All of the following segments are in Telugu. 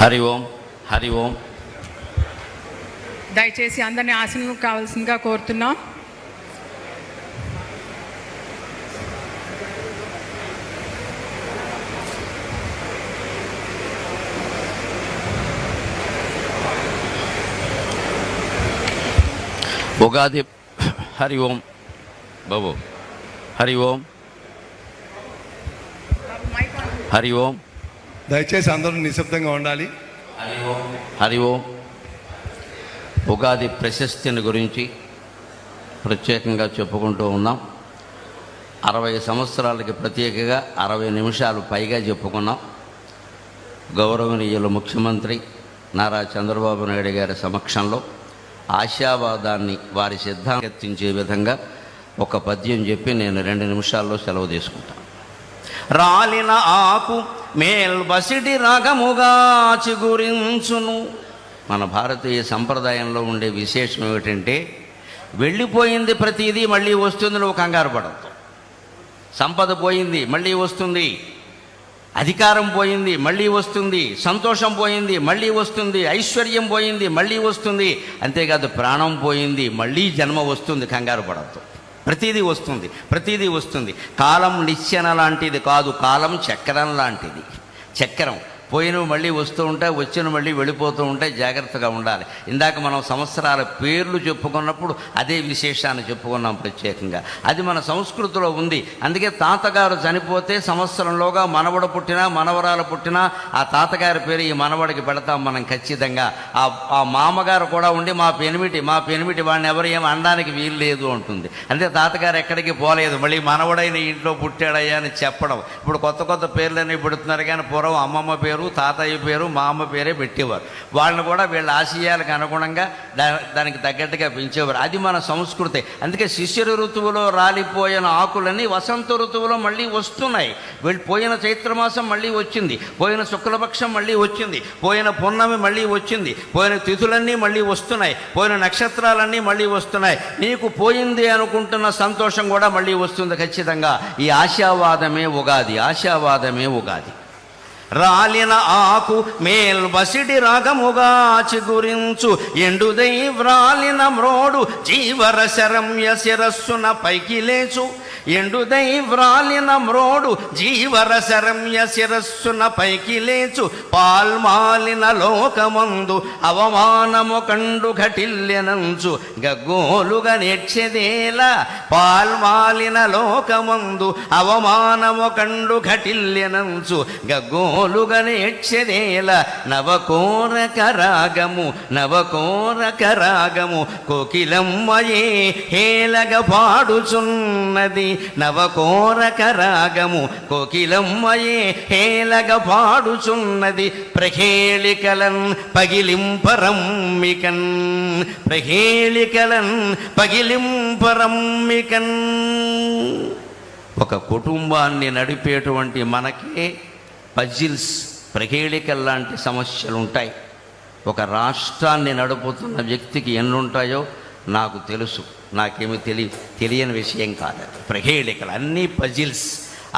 హరి ఓం, హరి ఓం. దయచేసి అందరినీ ఆశీర్వాదం కావాల్సిందిగా కోరుతున్నాం. ఉగాది. హరి ఓం బాబు. హరి ఓం, హరి ఓం. దయచేసి అందరూ నిశ్శబ్దంగా ఉండాలి. హరి ఓం, హరి ఓం. ఉగాది ప్రశస్తిని గురించి ప్రత్యేకంగా చెప్పుకుంటూ ఉన్నాం. 60 సంవత్సరాలకి ప్రత్యేకంగా 60 నిమిషాలు పైగా చెప్పుకున్నాం. గౌరవనీయులు ముఖ్యమంత్రి నారా చంద్రబాబు నాయుడు గారి సమక్షంలో ఆశావాదాన్ని వారి సిద్ధాంతించే విధంగా ఒక పద్యం చెప్పి నేను 2 నిమిషాల్లో సెలవు తీసుకుంటాను. రాలిన ఆకు మేల్బసిడి రాగముగా చిగురించును. మన భారతీయ సంప్రదాయంలో ఉండే విశేషం ఏమిటంటే, వెళ్ళిపోయింది ప్రతిదీ మళ్ళీ వస్తుంది, నువ్వు కంగారు పడద్దు. సంపద పోయింది మళ్ళీ వస్తుంది, అధికారం పోయింది మళ్ళీ వస్తుంది, సంతోషం పోయింది మళ్ళీ వస్తుంది, ఐశ్వర్యం పోయింది మళ్ళీ వస్తుంది. అంతేకాదు ప్రాణం పోయింది మళ్ళీ జన్మ వస్తుంది, కంగారు పడద్దు. ప్రతిదీ వస్తుంది, ప్రతిదీ వస్తుంది. కాలం నిచ్చెన లాంటిది కాదు, కాలం చక్రం లాంటిది. చక్రం పోయినవి మళ్ళీ వస్తూ ఉంటాయి, వచ్చిన మళ్ళీ వెళ్ళిపోతూ ఉంటాయి. జాగ్రత్తగా ఉండాలి. ఇందాక మనం సంవత్సరాల పేర్లు చెప్పుకున్నప్పుడు అదే విశేషాన్ని చెప్పుకున్నాం ప్రత్యేకంగా. అది మన సంస్కృతిలో ఉంది. అందుకే తాతగారు చనిపోతే సంవత్సరంలోగా మనవడు పుట్టినా మనవరాలు పుట్టినా ఆ తాతగారి పేరు ఈ మనవడికి పెడతాం మనం ఖచ్చితంగా. ఆ మామగారు కూడా ఉండి మా పెనిమిటి వాడిని ఎవరు ఏమి అనడానికి వీలు లేదు అంటుంది. అంటే తాతగారు ఎక్కడికి పోలేదు, మళ్ళీ మనవడైన ఇంట్లో పుట్టాడయ్యా అని చెప్పడం. ఇప్పుడు కొత్త కొత్త పేర్లన్నీ పెడుతున్నారు, కానీ పూర్వం అమ్మమ్మ పేరు, తాతయ్య పేరు, మా అమ్మ పేరే పెట్టేవారు. వాళ్ళని కూడా వీళ్ళ ఆశయాలకు అనుగుణంగా దానికి తగ్గట్టుగా పెంచేవారు. అది మన సంస్కృతి. అందుకే శిశిర ఋతువులో రాలిపోయిన ఆకులన్నీ వసంత ఋతువులో మళ్ళీ వస్తున్నాయి. పోయిన చైత్రమాసం మళ్ళీ వచ్చింది, పోయిన శుక్లపక్షం మళ్ళీ వచ్చింది, పోయిన పున్నమి మళ్ళీ వచ్చింది, పోయిన తిథులన్నీ మళ్ళీ వస్తున్నాయి, పోయిన నక్షత్రాలన్నీ మళ్ళీ వస్తున్నాయి. నీకు పోయింది అనుకుంటున్న సంతోషం కూడా మళ్ళీ వస్తుంది ఖచ్చితంగా. ఈ ఆశావాదమే ఉగాది, ఆశావాదమే ఉగాది. రాలిన ఆకు మేల్బసిడి రాగముగా చిగురించు, ఎండుదై వ్రాలిన మ్రోడు జీవర శరమ్య శిరస్సున పైకి లేచు. ఎండుదై వ్రాలిన మ్రోడు జీవర శరమ్య శిరస్సున పైకి లేచు. పాల్మాలిన లోకమందు అవమానము కండు ఘటిల్యనంచు, గగ్గోలుగా నేర్చెదేలా. పాల్మాలిన లోకమందు అవమానము కండు ఘటిల్యనంచు, గగ్గోలుగా నేర్చెదేలా. నవకోరక రాగము, నవకోరక రాగము కోకిలమ్మయే హేలగ పాడుచున్నది. నవకోరక రాగము కోకిలమ్మయే హేలగ పాడుచున్నది. ప్రహేళికలన్ పగిలింపరమ్మికన్, ప్రహేళికలన్ పగిలింపరమ్మికన్. ఒక కుటుంబాన్ని నడిపేటువంటి మనకే పజిల్స్, ప్రహేళికల్ లాంటి సమస్యలు ఉంటాయి. ఒక రాష్ట్రాన్ని నడుపుతున్న వ్యక్తికి ఎన్నుంటాయో నాకు తెలుసు, నాకేమీ తెలియని విషయం కాదు. ప్రహేళికలు అన్నీ పజిల్స్,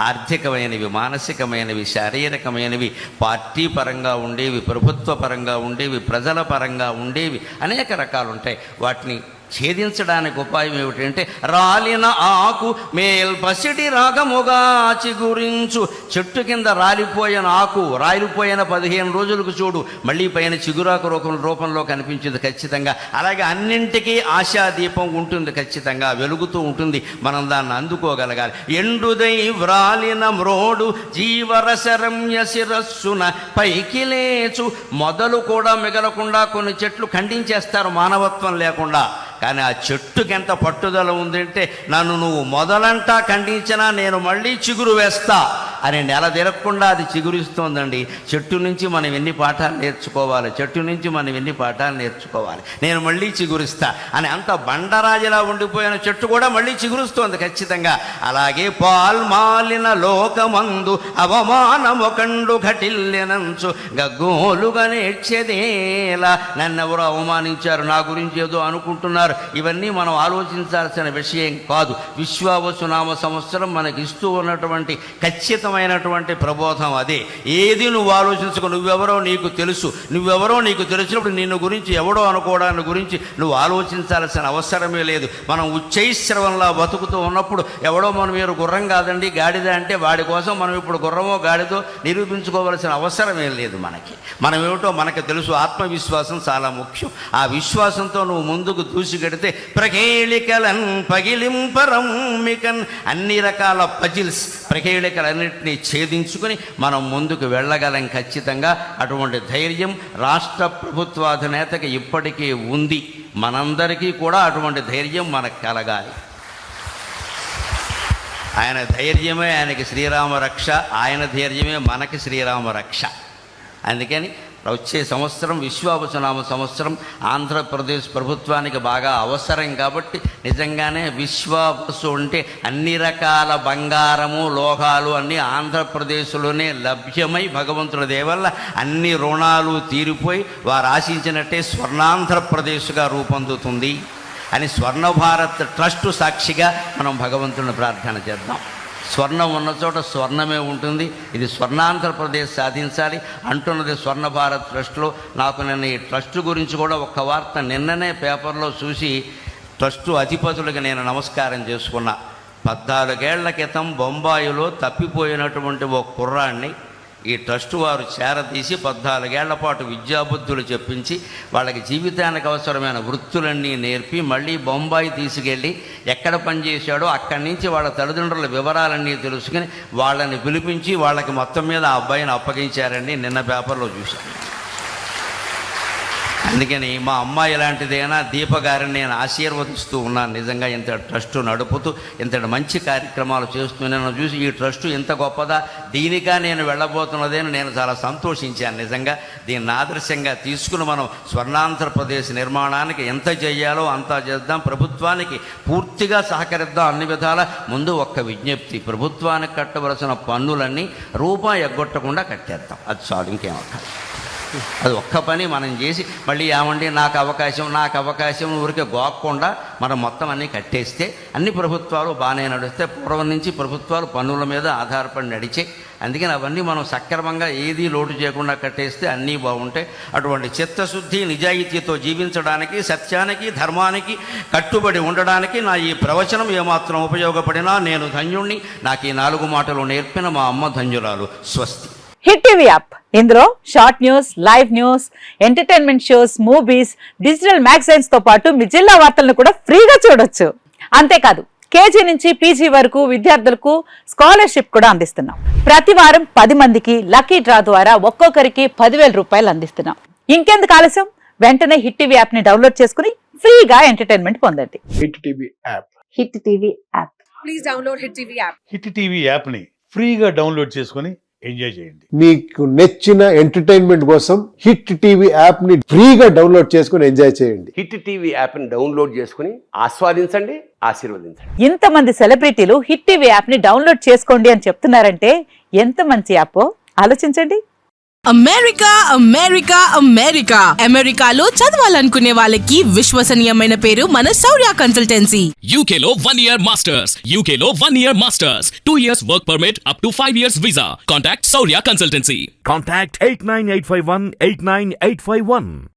ఆర్థికమైనవి, మానసికమైనవి, శారీరకమైనవి, పార్టీ పరంగా ఉండేవి, ప్రభుత్వ పరంగా ఉండేవి, ప్రజల పరంగా ఉండేవి, అనేక రకాలు ఉంటాయి. వాటిని ఛేదించడానికి ఉపాయం ఏమిటంటే, రాలిన ఆకు మేల్పసిడి రాగముగా చిగురించు. చెట్టు కింద రాలిపోయిన ఆకు రాలిపోయిన 15 రోజులకు చూడు మళ్ళీ పైన చిగురాకు రూపంలో కనిపించింది ఖచ్చితంగా. అలాగే అన్నింటికీ ఆశాదీపం ఉంటుంది, ఖచ్చితంగా వెలుగుతూ ఉంటుంది. మనం దాన్ని అందుకోగలగాలి. ఎండుదై వ్రాలిన మ్రోడు జీవరశరమ్య శిరస్సున పైకి లేచు. మొదలు కూడా మిగలకుండా కొన్ని చెట్లు ఖండించేస్తారు మానవత్వం లేకుండా. కానీ ఆ చెట్టుకి ఎంత పట్టుదల ఉందంటే, నన్ను నువ్వు మొదలంటా ఖండించినా నేను మళ్ళీ చిగురు వేస్తా అని నెల తిరగకుండా అది చిగురిస్తోందండి. చెట్టు నుంచి మనం ఎన్ని పాఠాలు నేర్చుకోవాలి, చెట్టు నుంచి మనం ఎన్ని పాఠాలు నేర్చుకోవాలి. నేను మళ్ళీ చిగురిస్తా అని అంత బండరాజులా ఉండిపోయిన చెట్టు కూడా మళ్ళీ చిగురుస్తోంది ఖచ్చితంగా. అలాగే పాల్మాలిన లోకమందు అవమానము కండు ఘటిల్యనంచు, గగ్గోలుగా నేర్చెదేలా. నన్నెవరో అవమానించారు, నా గురించి ఏదో అనుకుంటున్నారు, ఇవన్నీ మనం ఆలోచించాల్సిన విషయం కాదు. విశ్వావసునామ సంవత్సరం మనకి ఇస్తూ ఉన్నటువంటి ఖచ్చితమైన శాశ్వతమైనటువంటి ప్రబోధం అదే. ఏది నువ్వు ఆలోచించుకో, నువ్వెవరో నీకు తెలుసు. నువ్వెవరో నీకు తెలిసినప్పుడు నిన్ను గురించి ఎవడో అనుకోవడాన్ని గురించి నువ్వు ఆలోచించాల్సిన అవసరమే లేదు. మనం ఉచ్చైశ్రవంలా బతుకుతూ ఉన్నప్పుడు ఎవడో మనం మీరు గుర్రం కాదండి గాడిద అంటే వాడి కోసం మనం ఇప్పుడు గుర్రమో గాడిదో నిరూపించుకోవాల్సిన అవసరమే లేదు. మనం ఏమిటో మనకు తెలుసు. ఆత్మవిశ్వాసం చాలా ముఖ్యం. ఆ విశ్వాసంతో నువ్వు ముందుకు దూసిగడితే ప్రకేళికలన్ పగిలింపరమ్మికన్ అన్ని రకాల పజిల్స్ ప్రకేళికలన్నింటినీ ఛేదించుకుని మనం ముందుకు వెళ్ళగలం ఖచ్చితంగా. అటువంటి ధైర్యం రాష్ట్ర ప్రభుత్వాధినేతకి ఇప్పటికీ ఉంది. మనందరికీ కూడా అటువంటి ధైర్యం మనకు కలగాలి. ఆయన ధైర్యమే ఆయనకి శ్రీరామ రక్ష, ఆయన ధైర్యమే మనకి శ్రీరామ రక్ష. అందుకని వచ్చే సంవత్సరం విశ్వావసునామ సంవత్సరం ఆంధ్రప్రదేశ్ ప్రభుత్వానికి బాగా అవసరం. కాబట్టి నిజంగానే విశ్వావసు అంటే అన్ని రకాల బంగారము లోహాలు అన్నీ ఆంధ్రప్రదేశ్లోనే లభ్యమై భగవంతుడి దేవల్ల అన్ని రుణాలు తీరిపోయి వారు ఆశించినట్టే స్వర్ణాంధ్రప్రదేశ్గా రూపొందుతుంది అని స్వర్ణ భారత్ ట్రస్ట్ సాక్షిగా మనం భగవంతుని ప్రార్థన చేద్దాం. స్వర్ణం ఉన్న చోట స్వర్ణమే ఉంటుంది. ఇది స్వర్ణాంధ్రప్రదేశ్ సాధించాలి అంటున్నది స్వర్ణ భారత్ ట్రస్ట్లో. నాకు నిన్న ఈ ట్రస్ట్ గురించి కూడా ఒక వార్త నిన్ననే పేపర్లో చూసి ట్రస్టు అధిపతులకు నేను నమస్కారం చేసుకున్నా. 14 ఏళ్ల క్రితం బొంబాయిలో తప్పిపోయినటువంటి ఒక కుర్రాన్ని ఈ ట్రస్ట్ వారు చేరదీసి 14 ఏళ్ల పాటు విద్యాబుద్ధులు చెప్పించి వాళ్ళకి జీవితానికి అవసరమైన వృత్తులన్నీ నేర్పి మళ్ళీ బొంబాయి తీసుకెళ్ళి ఎక్కడ పనిచేశాడో అక్కడి నుంచి వాళ్ళ తల్లిదండ్రుల వివరాలన్నీ తెలుసుకుని వాళ్ళని పిలిపించి వాళ్ళకి మొత్తం మీద ఆ అబ్బాయిని అప్పగించారండి. నిన్న పేపర్లో చూశాను. అందుకని మా అమ్మాయి ఇలాంటిదైనా దీప గారిని నేను ఆశీర్వదిస్తూ ఉన్నాను. నిజంగా ఇంత ట్రస్టు నడుపుతూ ఇంతటి మంచి కార్యక్రమాలు చేస్తూ నేను చూసి ఈ ట్రస్టు ఇంత గొప్పదా, దీనిగా నేను వెళ్ళబోతున్నదేని నేను చాలా సంతోషించాను. నిజంగా దీన్ని ఆదర్శంగా తీసుకుని మనం స్వర్ణాంధ్రప్రదేశ్ నిర్మాణానికి ఎంత చేయాలో అంతా చేద్దాం. ప్రభుత్వానికి పూర్తిగా సహకరిద్దాం అన్ని విధాల. ముందు ఒక్క విజ్ఞప్తి, ప్రభుత్వానికి కట్టవలసిన పన్నులన్నీ రూపాయి ఎగ్గొట్టకుండా కట్టేద్దాం. అది చాలు, ఇంకేమక్కర్లేదు. అది ఒక్క పని మనం చేసి మళ్ళీ ఏమండి నాకు అవకాశం ఊరికే గోక్కుండా మనం మొత్తం అన్నీ కట్టేస్తే అన్ని ప్రభుత్వాలు బాగానే నడిస్తే. పూర్వం నుంచి ప్రభుత్వాలు పన్నుల మీద ఆధారపడి నడిచే. అందుకని అవన్నీ మనం సక్రమంగా ఏదీ లోటు చేయకుండా కట్టేస్తే అన్నీ బాగుంటాయి. అటువంటి చిత్తశుద్ధి నిజాయితీతో జీవించడానికి, సత్యానికి ధర్మానికి కట్టుబడి ఉండడానికి నా ఈ ప్రవచనం ఏమాత్రం ఉపయోగపడినా నేను ధన్యుణ్ణి. నాకు ఈ 4 మాటలు నేర్పిన మా అమ్మ ధన్యురాలు. స్వస్తి. హిట్ టీవీ యాప్, ఇందులో short news, live news, entertainment shows, movies, digital magazines తో పాటు మీ జిల్లా వార్తలను కూడా ఫ్రీగా చూడొచ్చు. అంతేకాదు కేజీ నుంచి పీజీ వరకు విద్యార్థులకు స్కాలర్షిప్ కూడా అందిస్తున్నాం. ప్రతి వారం 10 మందికి లక్కీ డ్రా ద్వారా ఒక్కొక్కరికి 10,000 రూపాయలు అందిస్తున్నాం. ఇంకెందుకు ఆలస్యం, వెంటనే హిట్ టీవీ యాప్ ని డౌన్లోడ్ చేసుకుని ఫ్రీగా ఎంటర్టైన్మెంట్ పొందండి. Hit TV app. Hit TV app. Please download hit TV app. Hit TV app ని ఫ్రీగా డౌన్లోడ్ చేసుకొని ఎంజాయ్ చేయండి. మీకు నచ్చిన ఎంటర్టైన్మెంట్ కోసం హిట్ టీవీ యాప్ ని ఫ్రీగా డౌన్లోడ్ చేసుకుని ఎంజాయ్ చేయండి. హిట్ టీవీ యాప్ ని డౌన్లోడ్ చేసుకుని ఆస్వాదించండి, ఆశీర్వదించండి. ఇంతమంది సెలబ్రిటీలు హిట్ టీవీ యాప్ ని డౌన్లోడ్ చేసుకోండి అని చెప్తున్నారంటే ఎంత మంచి యాప్ ఆలోచించండి. అమెరికాలో చదవాలనుకునే వాళ్ళకి విశ్వసనీయమైన పేరు మన శౌర్య కన్సల్టెన్సీ. UK లో 1 year masters. UK లో 1 year masters. 2 years work permit up to 5 years visa. Contact Saurya Consultancy. Contact 89851 89851.